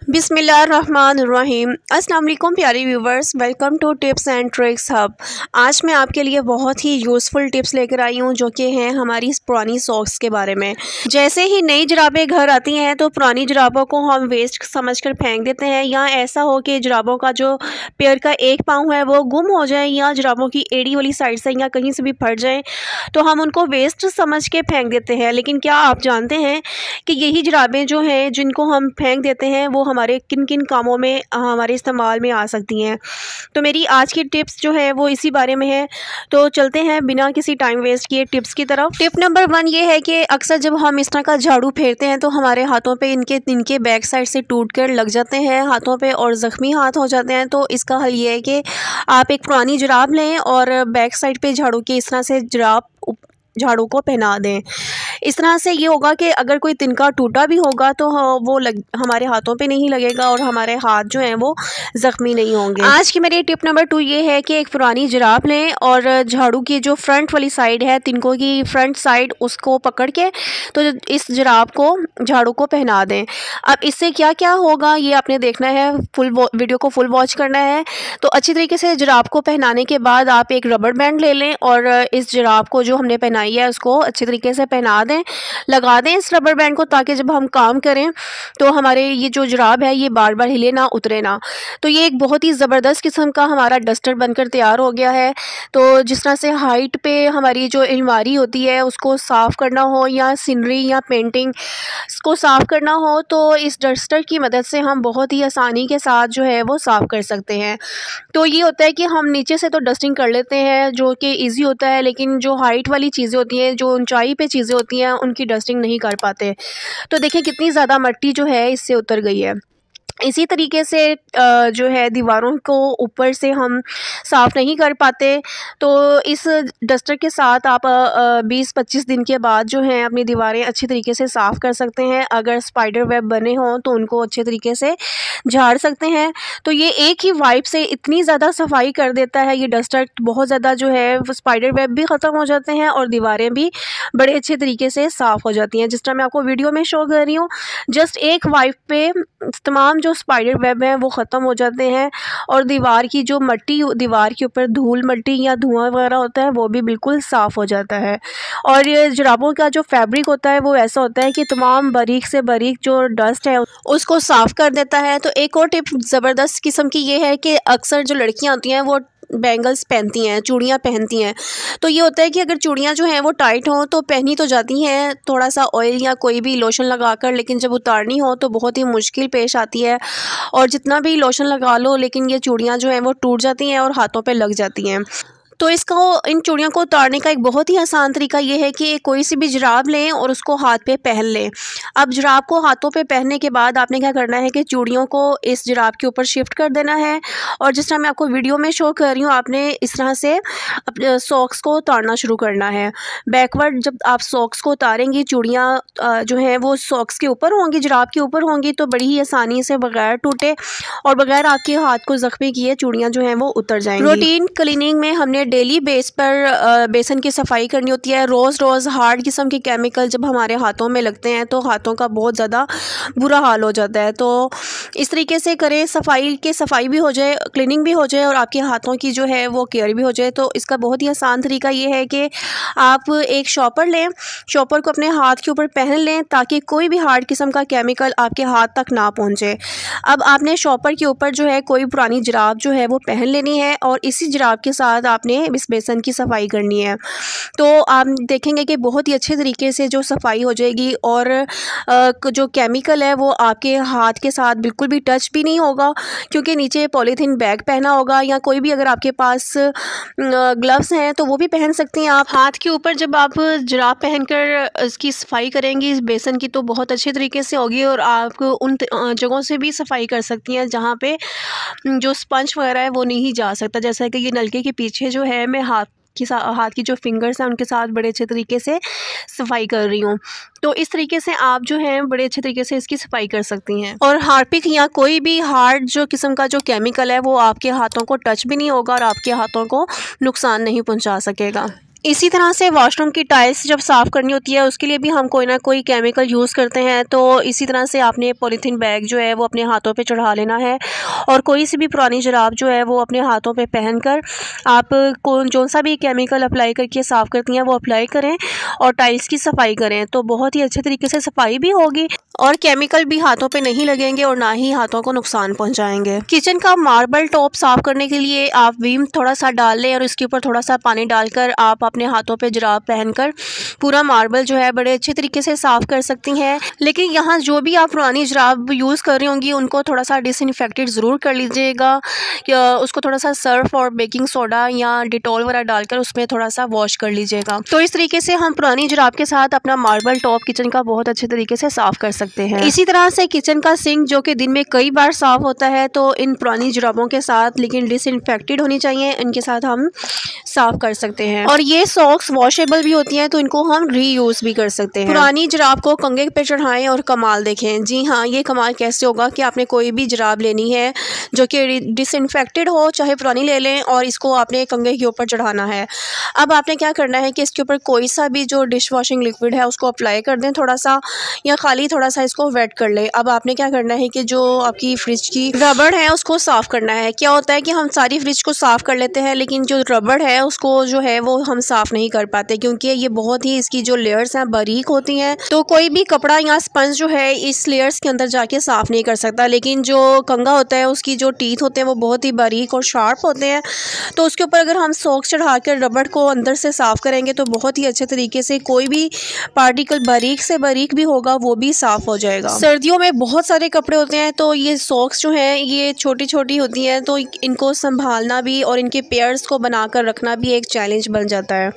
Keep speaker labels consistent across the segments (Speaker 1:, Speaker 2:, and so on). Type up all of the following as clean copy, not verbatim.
Speaker 1: बिस्मिल्लाहिर्रहमानिर्रहीम। अस्सलाम वालेकुम प्यारे viewers, welcome to tips and tricks hub. आज मैं आपके लिए बहुत ही यूज़फुल टिप्स लेकर आई हूँ जो कि हैं हमारी पुरानी सॉक्स के बारे में। जैसे ही नई जुराबें घर आती हैं तो पुरानी जुराबों को हम वेस्ट समझकर फेंक देते हैं, या ऐसा हो कि जुराबों का जो पैर का एक पाँव है वो गुम हो जाए या जुराबों की एड़ी वाली साइड से या कहीं से भी फट जाए तो हम उनको वेस्ट समझ के फेंक देते हैं। लेकिन क्या आप जानते हैं कि यही जुराबें जो हैं जिनको हम फेंक देते हैं वो हमारे किन किन कामों में हमारे इस्तेमाल में आ सकती हैं। तो मेरी आज की टिप्स जो है वो इसी बारे में है। तो चलते हैं बिना किसी टाइम वेस्ट किए टिप्स की तरफ। टिप नंबर 1 ये है कि अक्सर जब हम इस तरह का झाड़ू फेरते हैं तो हमारे हाथों पे इनके बैक साइड से टूट कर लग जाते हैं हाथों पे और ज़ख्मी हाथ हो जाते हैं। तो इसका हल ये है कि आप एक पुरानी जुराब लें और बैक साइड पे झाड़ू के इस तरह से झाड़ू को पहना दें। इस तरह से ये होगा कि अगर कोई तिनका टूटा भी होगा तो वो हमारे हाथों पे नहीं लगेगा और हमारे हाथ जो हैं वो ज़ख्मी नहीं होंगे। आज की मेरी टिप नंबर 2 ये है कि एक पुरानी जुराब लें और झाड़ू की जो फ्रंट वाली साइड है, तिनकों की फ्रंट साइड, उसको पकड़ के तो इस जुराब को झाड़ू को पहना दें। अब इससे क्या क्या होगा ये आपने देखना है, वीडियो को फुल वॉच करना है। तो अच्छी तरीके से जुराब को पहनाने के बाद आप एक रबर बैंड ले लें और इस जुराब को जो हमने पहनाई है उसको अच्छी तरीके से पहना दें, लगा दें इस रबर बैंड को, ताकि जब हम काम करें तो हमारे ये जो जुराब है ये बार बार हिले ना, उतरे ना। तो ये एक बहुत ही ज़बरदस्त किस्म का हमारा डस्टर बनकर तैयार हो गया है। तो जिस तरह से हाइट पे हमारी जो अलमारी होती है उसको साफ़ करना हो या सीनरी या पेंटिंग को साफ़ करना हो तो इस डस्टर की मदद से हम बहुत ही आसानी के साथ जो है वो साफ़ कर सकते हैं। तो ये होता है कि हम नीचे से तो डस्टिंग कर लेते हैं जो कि ईजी होता है, लेकिन जो हाइट वाली चीज़ें होती हैं, जो ऊंचाई पे चीज़ें होती हैं, उनकी डस्टिंग नहीं कर पाते। तो देखिए कितनी ज़्यादा मिट्टी जो है इससे उतर गई है। इसी तरीके से जो है दीवारों को ऊपर से हम साफ़ नहीं कर पाते तो इस डस्टर के साथ आप 20-25 दिन के बाद जो है अपनी दीवारें अच्छी तरीके से साफ़ कर सकते हैं। अगर स्पाइडर वेब बने हों तो उनको अच्छे तरीके से झाड़ सकते हैं। तो ये एक ही वाइप से इतनी ज़्यादा सफाई कर देता है ये डस्टर, बहुत ज़्यादा जो है वो स्पाइडर वेब भी ख़त्म हो जाते हैं और दीवारें भी बड़े अच्छे तरीके से साफ़ हो जाती हैं। जिस तरह मैं आपको वीडियो में शो कर रही हूँ, जस्ट एक वाइप पे तमाम जो स्पाइडर वेब हैं वो ख़त्म हो जाते हैं और दीवार की जो मिट्टी, दीवार के ऊपर धूल मिट्टी या धुआं वगैरह होता है वो भी बिल्कुल साफ़ हो जाता है। और ये जुराबों का जो फैब्रिक होता है वो ऐसा होता है कि तमाम बारीक से बारीक जो डस्ट है उसको साफ़ कर देता है। तो एक और टिप ज़बरदस्त किस्म की ये है कि अक्सर जो लड़कियाँ होती हैं वो बैंगल्स पहनती हैं, चूड़ियाँ पहनती हैं। तो ये होता है कि अगर चूड़ियाँ जो हैं वो टाइट हों तो पहनी तो जाती हैं थोड़ा सा ऑयल या कोई भी लोशन लगाकर, लेकिन जब उतारनी हो तो बहुत ही मुश्किल पेश आती है और जितना भी लोशन लगा लो लेकिन ये चूड़ियाँ जो हैं वो टूट जाती हैं और हाथों पे लग जाती हैं। तो इन चूड़ियों को उतारने का एक बहुत ही आसान तरीका ये है कि कोई सी भी जुराब लें और उसको हाथ पे पहन लें। अब जुराब को हाथों पे पहनने के बाद आपने क्या करना है कि चूड़ियों को इस जुराब के ऊपर शिफ्ट कर देना है और जिस तरह मैं आपको वीडियो में शो कर रही हूँ आपने इस तरह से अपने सॉक्स को उतारना शुरू करना है। बैकवर्ड जब आप सॉक्स को उतारेंगी, चूड़ियाँ जो हैं वो सॉक्स के ऊपर होंगी, जुराब के ऊपर होंगी, तो बड़ी ही आसानी से बगैर टूटे और बगैर आपके हाथ को ज़ख्मी किए चूड़ियाँ जो हैं वो उतर जाएंगी। रूटीन क्लीनिंग में हमने डेली बेस पर बेसन की सफाई करनी होती है। रोज़ हार्ड किस्म के केमिकल जब हमारे हाथों में लगते हैं तो हाथों का बहुत ज़्यादा बुरा हाल हो जाता है। तो इस तरीके से करें, सफाई भी हो जाए, क्लीनिंग भी हो जाए और आपके हाथों की जो है वो केयर भी हो जाए। तो इसका बहुत ही आसान तरीका ये है कि आप एक शॉपर लें, शॉपर को अपने हाथ के ऊपर पहन लें ताकि कोई भी हार्ड किस्म का केमिकल आपके हाथ तक ना पहुँचे। अब आपने शॉपर के ऊपर जो है कोई पुरानी जुराब जो है वो पहन लेनी है और इसी जुराब के साथ आपने इस बेसन की सफाई करनी है। तो आप देखेंगे कि बहुत ही अच्छे तरीके से जो सफाई हो जाएगी और जो केमिकल है वो आपके हाथ के साथ बिल्कुल भी टच भी नहीं होगा, क्योंकि नीचे पॉलीथीन बैग पहना होगा या कोई भी अगर आपके पास ग्लव्स हैं तो वो भी पहन सकती हैं आप। हाथ के ऊपर जब आप जुराब पहनकर इसकी सफाई करेंगी इस बेसन की तो बहुत अच्छे तरीके से होगी और आप उन जगहों से भी सफाई कर सकती हैं जहाँ पे जो स्पंज वगैरह है वो नहीं जा सकता। जैसा कि ये नलके के पीछे जो है मैं हाथ की जो फिंगर्स हैं उनके साथ बड़े अच्छे तरीके से सफाई कर रही हूँ। तो इस तरीके से आप जो है बड़े अच्छे तरीके से इसकी सफाई कर सकती हैं और हार्पिक या कोई भी हार्ड जो किस्म का जो केमिकल है वो आपके हाथों को टच भी नहीं होगा और आपके हाथों को नुकसान नहीं पहुँचा सकेगा। इसी तरह से वॉशरूम की टाइल्स जब साफ़ करनी होती है उसके लिए भी हम कोई ना कोई केमिकल यूज़ करते हैं। तो इसी तरह से आपने पॉलीथीन बैग जो है वो अपने हाथों पे चढ़ा लेना है और कोई सी भी पुरानी जुराब जो है वो अपने हाथों पे पहनकर आप जो सा भी केमिकल अप्लाई करके साफ़ करती हैं वो अप्लाई करें और टाइल्स की सफाई करें, तो बहुत ही अच्छे तरीके से सफाई भी होगी और केमिकल भी हाथों पे नहीं लगेंगे और ना ही हाथों को नुकसान पहुंचाएंगे। किचन का मार्बल टॉप साफ़ करने के लिए आप विम थोड़ा सा डाल लें और इसके ऊपर थोड़ा सा पानी डालकर आप अपने हाथों पे जुराब पहनकर पूरा मार्बल जो है बड़े अच्छे तरीके से साफ़ कर सकती हैं। लेकिन यहाँ जो भी आप पुरानी जुराब यूज़ कर रही होंगी उनको थोड़ा सा डिसइंफेक्टेड ज़रूर कर लीजिएगा, उसको थोड़ा सा सर्फ और बेकिंग सोडा या डिटॉल वगैरह डालकर उसमें थोड़ा सा वॉश कर लीजिएगा। तो इस तरीके से हम पुरानी जुराब के साथ अपना मार्बल टॉप किचन का बहुत अच्छे तरीके से साफ़ कर सकते हैं। इसी तरह से किचन का सिंक जो कि दिन में कई बार साफ़ होता है, तो इन पुरानी जुराबों के साथ लेकिन डिसइंफेक्टेड होनी चाहिए, इनके साथ हम साफ़ कर सकते हैं। और ये सॉक्स वॉशेबल भी होती हैं तो इनको हम रीयूज़ भी कर सकते हैं। पुरानी जुराब को कंघे पे चढ़ाएं और कमाल देखें। जी हाँ, ये कमाल कैसे होगा कि आपने कोई भी जुराब लेनी है जो कि डिसइंफेक्टेड हो, चाहे पुरानी ले लें, और इसको आपने कंघे के ऊपर चढ़ाना है। अब आपने क्या करना है कि इसके ऊपर कोई सा भी जो डिश वॉशिंग लिक्विड है उसको अप्लाई कर दें थोड़ा सा, या खाली थोड़ा सा इसको वेट कर लें। अब आपने क्या करना है कि जो आपकी फ्रिज की रबड़ है उसको साफ़ करना है। क्या होता है कि हम सारी फ्रिज को साफ़ कर लेते हैं लेकिन जो रबड़ है उसको जो है वो हम साफ़ नहीं कर पाते, क्योंकि ये बहुत ही इसकी जो लेयर्स हैं बारीक होती हैं, तो कोई भी कपड़ा या स्पंज जो है इस लेयर्स के अंदर जाके साफ़ नहीं कर सकता। लेकिन जो कंघा होता है उसकी जो टीथ होते हैं वो बहुत ही बारीक और शार्प होते हैं, तो उसके ऊपर अगर हम सॉक्स चढ़ा कर रबड़ को अंदर से साफ़ करेंगे तो बहुत ही अच्छे तरीके से कोई भी पार्टिकल बारीक से बारीक भी होगा वो भी साफ़ हो जाएगा। सर्दियों में बहुत सारे कपड़े होते हैं तो ये सॉक्स जो हैं ये छोटी छोटी होती हैं, तो इनको संभालना भी और इनके पेयर्स को बनाकर रखना भी एक चैलेंज बन जाता है।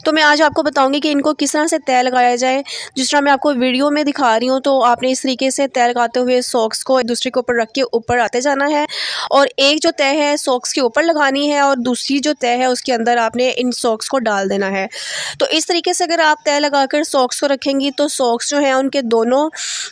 Speaker 1: तो मैं आज आपको बताऊंगी कि इनको किस तरह से तय लगाया जाए। जिस तरह मैं आपको वीडियो में दिखा रही हूँ, तो आपने इस तरीके से तय लगाते हुए सॉक्स को एक दूसरे के ऊपर रख के ऊपर आते जाना है, और एक जो तय है सॉक्स के ऊपर लगानी है और दूसरी जो तय है उसके अंदर आपने इन सॉक्स को डाल देना है। तो इस तरीके से अगर आप तय लगाकर सॉक्स को रखेंगी तो सॉक्स जो हैं उनके दोनों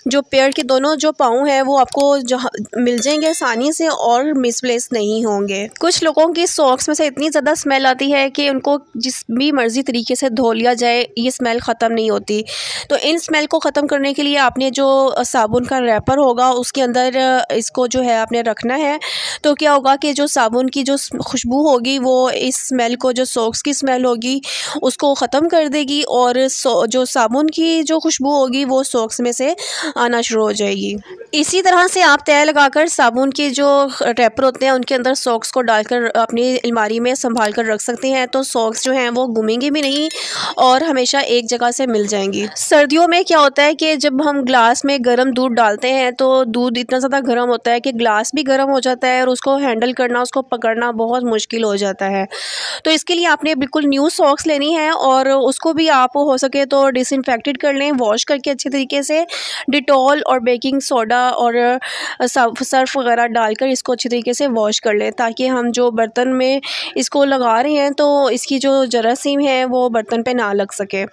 Speaker 1: जो पेयर के दोनों जो पाँव हैं वो आपको जो मिल जाएंगे आसानी से और मिसप्लेस नहीं होंगे। कुछ लोगों की सॉक्स में से इतनी ज़्यादा स्मेल आती है कि उनको जिस भी मर्ज़ी तरीके से धो लिया जाए ये स्मेल ख़त्म नहीं होती। तो इन स्मेल को ख़त्म करने के लिए आपने जो साबुन का रैपर होगा उसके अंदर इसको जो है आपने रखना है। तो क्या होगा कि जो साबुन की जो खुशबू होगी वो इस स्मेल को, जो सॉक्स की स्मेल होगी उसको ख़त्म कर देगी, और जो साबुन की जो खुशबू होगी वो सॉक्स में से आना शुरू हो जाएगी। इसी तरह से आप तय लगाकर साबुन के जो रैपर होते हैं उनके अंदर सॉक्स को डालकर अपनी अलमारी में संभाल कर रख सकते हैं, तो सॉक्स जो हैं वो घूमेंगे भी नहीं और हमेशा एक जगह से मिल जाएंगी। सर्दियों में क्या होता है कि जब हम ग्लास में गर्म दूध डालते हैं तो दूध इतना ज़्यादा गर्म होता है कि ग्लास भी गर्म हो जाता है और उसको हैंडल करना, उसको पकड़ना बहुत मुश्किल हो जाता है। तो इसके लिए आपने बिल्कुल न्यू सॉक्स लेनी है और उसको भी आप हो सके तो डिसइंफेक्टेड कर लें, वॉश करके अच्छे तरीके से डिटॉल और बेकिंग सोडा और सर्फ वगैरह डालकर इसको अच्छी तरीके से वॉश कर लें, ताकि हम जो बर्तन में इसको लगा रहे हैं तो इसकी जो जरासीम है वो बर्तन पे ना लग सके।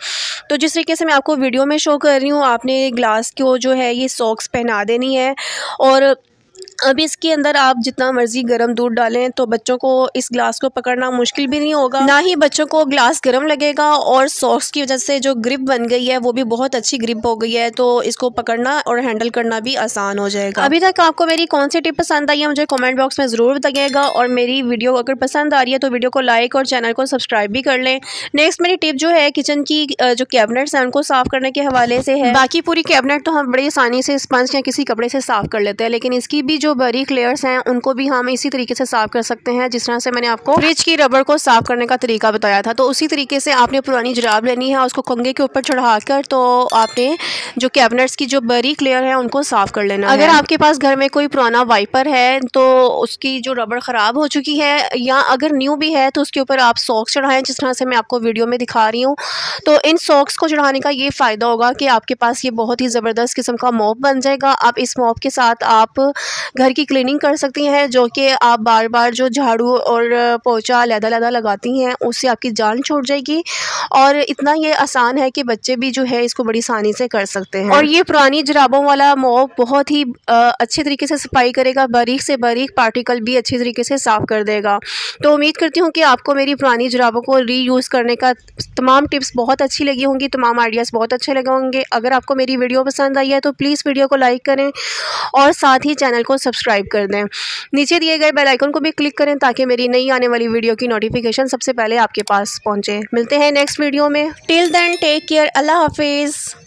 Speaker 1: तो जिस तरीके से मैं आपको वीडियो में शो कर रही हूँ, आपने ग्लास को जो है ये सॉक्स पहना देनी है, और अब इसके अंदर आप जितना मर्ज़ी गर्म दूध डालें तो बच्चों को इस ग्लास को पकड़ना मुश्किल भी नहीं होगा, ना ही बच्चों को ग्लास गर्म लगेगा, और सॉक्स की वजह से जो ग्रिप बन गई है वो भी बहुत अच्छी ग्रिप हो गई है, तो इसको पकड़ना और हैंडल करना भी आसान हो जाएगा। अभी तक आपको मेरी कौन सी टिप पसंद आई है मुझे कमेंट बॉक्स में ज़रूर बताइएगा, और मेरी वीडियो अगर पसंद आ रही है तो वीडियो को लाइक और चैनल को सब्सक्राइब भी कर लें। नेक्स्ट मेरी टिप जो है किचन की जो कैबिनेट्स हैं उनको साफ़ करने के हवाले से है। बाकी पूरी कैबिनेट तो हम बड़ी आसानी से स्पंज या किसी कपड़े से साफ़ कर लेते हैं, लेकिन इसकी भी जो बारीक लेयर्स हैं उनको भी हम इसी तरीके से साफ़ कर सकते हैं जिस तरह से मैंने आपको फ्रिज की रबड़ को साफ़ करने का तरीका बताया था। तो उसी तरीके से आपने पुरानी जुराब लेनी है, उसको कंघे के ऊपर चढ़ाकर तो आपने जो कैबिनेट्स की जो बारीक लेयर है उनको साफ़ कर लेना है। अगर आपके पास घर में कोई पुराना वाइपर है तो उसकी जो रबड़ ख़राब हो चुकी है, या अगर न्यू भी है तो उसके ऊपर आप सॉक्स चढ़ाएं जिस तरह से मैं आपको वीडियो में दिखा रही हूँ। तो इन सॉक्स को चढ़ाने का ये फ़ायदा होगा कि आपके पास ये बहुत ही ज़बरदस्त किस्म का मॉप बन जाएगा। आप इस मॉप के साथ आप घर की क्लीनिंग कर सकती हैं, जो कि आप बार बार जो झाड़ू और पोछा लहदा लगाती हैं उससे आपकी जान छूट जाएगी। और इतना ये आसान है कि बच्चे भी जो है इसको बड़ी आसानी से कर सकते हैं। और ये पुरानी जुराबों वाला मॉप बहुत ही अच्छे तरीके से सफाई करेगा, बारीक से बारीक पार्टिकल भी अच्छी तरीके से साफ़ कर देगा। तो उम्मीद करती हूँ कि आपको मेरी पुरानी जुराबों को रीयूज़ करने का तमाम टिप्स बहुत अच्छी लगी होंगी, तमाम आइडियाज़ बहुत अच्छे लगे होंगे। अगर आपको मेरी वीडियो पसंद आई है तो प्लीज़ वीडियो को लाइक करें और साथ ही चैनल को सब्सक्राइब कर दें। नीचे दिए गए बेल आइकन को भी क्लिक करें ताकि मेरी नई आने वाली वीडियो की नोटिफिकेशन सबसे पहले आपके पास पहुँचे। मिलते हैं नेक्स्ट वीडियो में। टिल देन टेक केयर, अल्लाह हाफिज़।